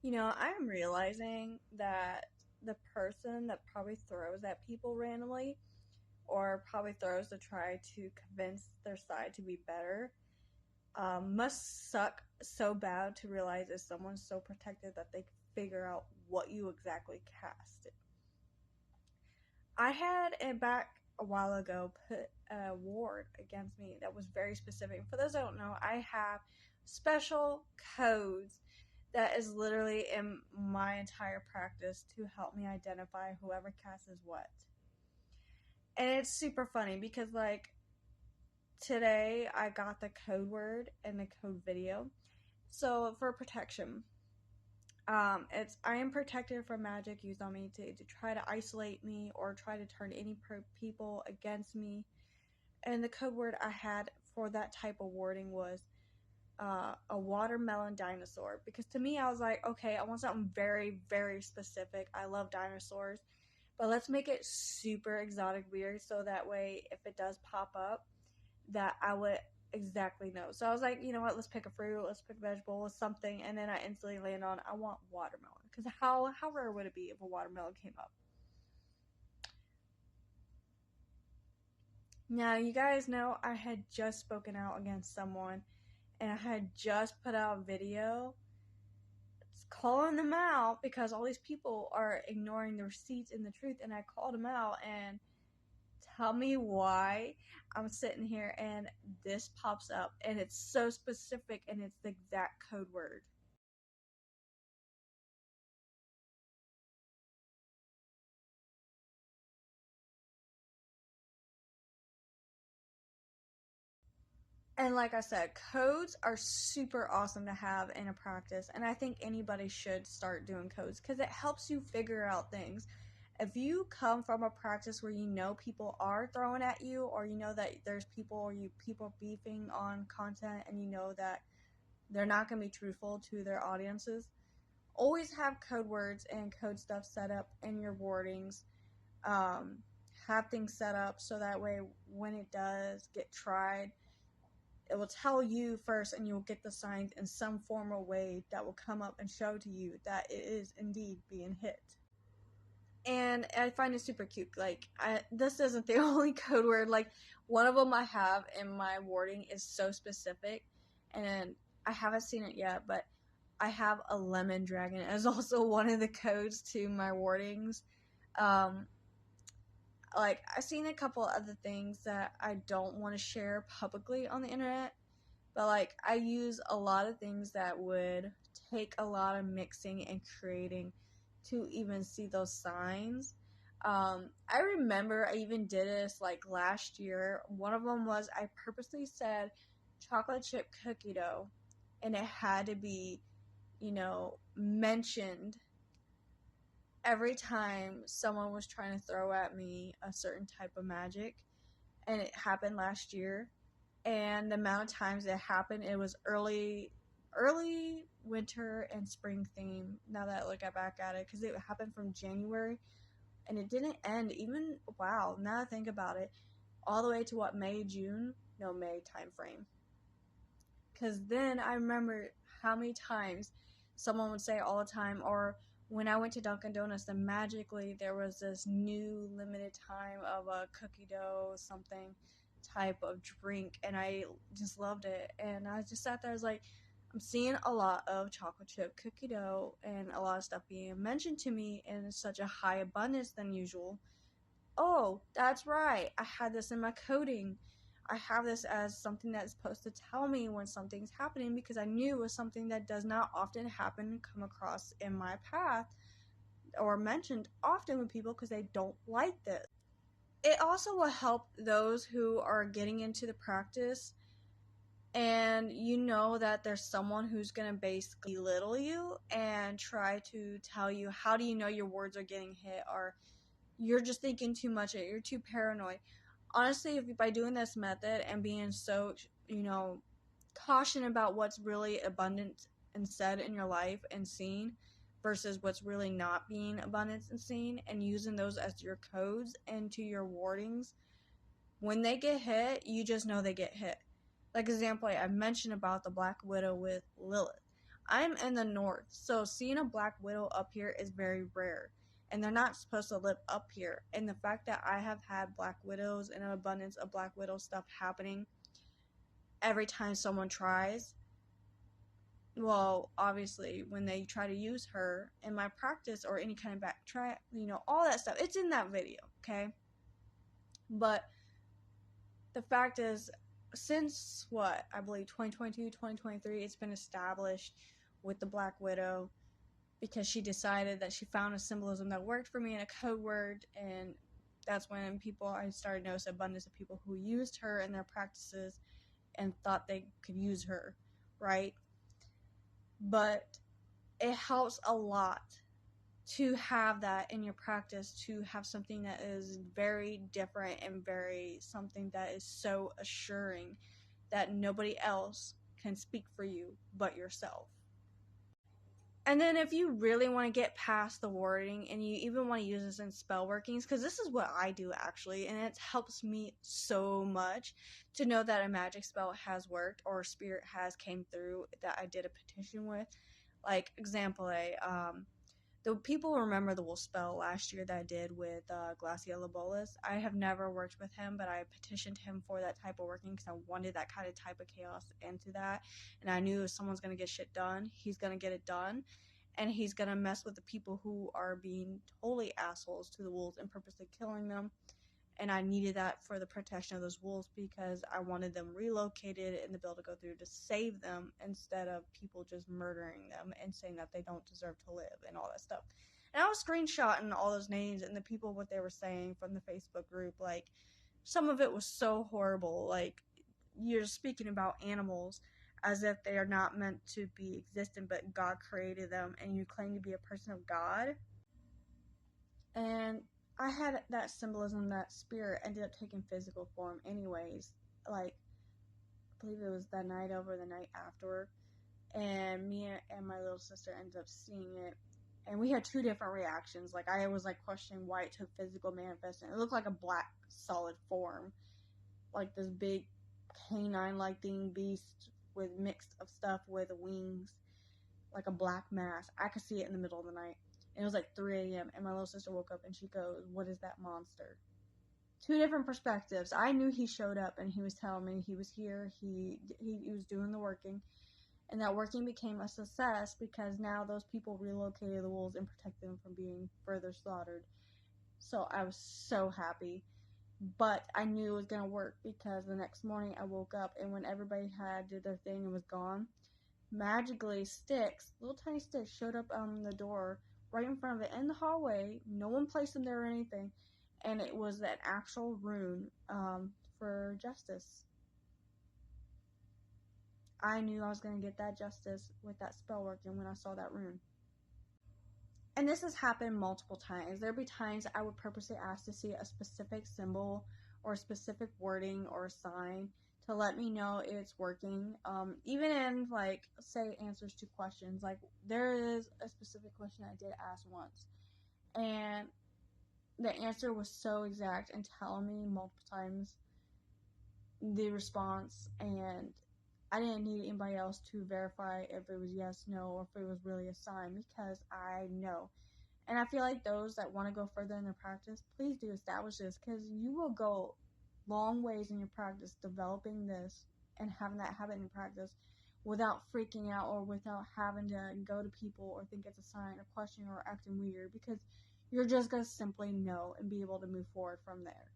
I'm realizing that the person that probably throws at people randomly or probably throws to try to convince their side to be better must suck so bad to realize if someone's so protected that they can figure out what you exactly cast. I had it back a while ago put a ward against me that was very specific. For those that don't know, I have special codes that is literally in my entire practice to help me identify whoever casts what. And it's super funny because like today I got the code word and the code video. So for protection, it's I am protected from magic used on me to try to isolate me or try to turn any people against me. And the code word I had for that type of wording was a watermelon dinosaur, because to me I was like, okay, I want something very, very specific. I love dinosaurs, but let's make it super exotic weird so that way if it does pop up that I would exactly know. So I was like, you know what, let's pick a fruit, let's pick a vegetable, something, and then I instantly land on I want watermelon, because how rare would it be if a watermelon came up? Now you guys know I had just spoken out against someone and I had just put out a video calling them out because all these people are ignoring the receipts and the truth, and I called them out. And tell me why I'm sitting here and this pops up and it's so specific and it's the exact code word. And like I said, codes are super awesome to have in a practice, and I think anybody should start doing codes because it helps you figure out things. If you come from a practice where you know people are throwing at you, or you know that there's people beefing on content, and you know that they're not going to be truthful to their audiences, always have code words and code stuff set up in your wardings. Um, have things set up so that way when it does get tried, it will tell you first and you'll get the signs in some formal way that will come up and show to you that it is indeed being hit. And I find it super cute. Like, this isn't the only code word. Like, one of them I have in my wording is so specific, and I haven't seen it yet, but I have a lemon dragon as also one of the codes to my wordings. Um, like, I've seen a couple other things that I don't want to share publicly on the internet, but like I use a lot of things that would take a lot of mixing and creating to even see those signs. I remember I even did this like last year. One of them was I purposely said chocolate chip cookie dough, and it had to be, mentioned every time someone was trying to throw at me a certain type of magic. And it happened last year, and the amount of times it happened, it was early winter and spring theme. Now that I look back at it, because it happened from January and it didn't end even, wow, now I think about it, all the way to what, May, June? No, May time frame. Because then I remember how many times someone would say all the time, or when I went to Dunkin' Donuts, then magically there was this new limited time of a cookie dough something type of drink, and I just loved it. And I just sat there, I was like, I'm seeing a lot of chocolate chip cookie dough and a lot of stuff being mentioned to me in such a high abundance than usual. Oh, that's right, I had this in my coding. I have this as something that's supposed to tell me when something's happening, because I knew it was something that does not often happen and come across in my path or mentioned often with people because they don't like this. It also will help those who are getting into the practice and you know that there's someone who's going to basically belittle you and try to tell you, how do you know your words are getting hit, or you're just thinking too much, you're too paranoid. Honestly, if by doing this method and being so, caution about what's really abundant and said in your life and seen versus what's really not being abundant and seen, and using those as your codes into your wardings, when they get hit, you just know they get hit. Like example, I mentioned about the Black Widow with Lilith. I'm in the north, so seeing a black widow up here is very rare. And they're not supposed to live up here. And the fact that I have had black widows and an abundance of black widow stuff happening every time someone tries, well, obviously, when they try to use her in my practice or any kind of backtrack, all that stuff, it's in that video, okay? But the fact is, since what, I believe 2022, 2023, it's been established with the Black Widow because she decided that she found a symbolism that worked for me in a code word, and that's when I started to notice abundance of people who used her in their practices and thought they could use her, right? But it helps a lot to have that in your practice, to have something that is very different and very something that is so assuring that nobody else can speak for you but yourself. And then if you really want to get past the wording and you even want to use this in spell workings, because this is what I do actually, and it helps me so much to know that a magic spell has worked or a spirit has came through that I did a petition with. Like, example A, the people remember the wolf spell last year that I did with Glacia Lobolis. I have never worked with him, but I petitioned him for that type of working because I wanted that kind of type of chaos into that. And I knew if someone's going to get shit done, he's going to get it done. And he's going to mess with the people who are being totally assholes to the wolves and purposely killing them. And I needed that for the protection of those wolves because I wanted them relocated and the bill to go through to save them instead of people just murdering them and saying that they don't deserve to live and all that stuff. And I was screenshotting all those names and the people what they were saying from the Facebook group. Like, some of it was so horrible. Like, you're speaking about animals as if they are not meant to be existent, but God created them, and you claim to be a person of God. And I had that symbolism, that spirit ended up taking physical form anyways. Like, I believe it was the night over the night after. And me and my little sister ended up seeing it. And we had two different reactions. Like, I was like questioning why it took physical manifesting. It looked like a black solid form. Like this big canine-like thing beast with mixed of stuff with wings. Like a black mass. I could see it in the middle of the night. And it was like 3 a.m. and my little sister woke up and she goes, "What is that monster?" Two different perspectives. I knew he showed up and he was telling me he was here. He was doing the working. And that working became a success because now those people relocated the wolves and protected them from being further slaughtered. So I was so happy. But I knew it was going to work because the next morning I woke up and when everybody had did their thing and was gone, magically sticks, little tiny sticks, showed up on the door right in front of it in the hallway. No one placed them there or anything, and it was an actual rune for justice. I knew I was going to get that justice with that spell working when I saw that rune. And this has happened multiple times. There'll be times I would purposely ask to see a specific symbol or a specific wording or a sign to let me know it's working. Even in, like, say, answers to questions. Like, there is a specific question I did ask once. And the answer was so exact and telling me multiple times the response. And I didn't need anybody else to verify if it was yes, no, or if it was really a sign because I know. And I feel like those that want to go further in their practice, please do establish this because you will go long ways in your practice developing this and having that habit in your practice without freaking out or without having to go to people or think it's a sign or question or acting weird because you're just going to simply know and be able to move forward from there.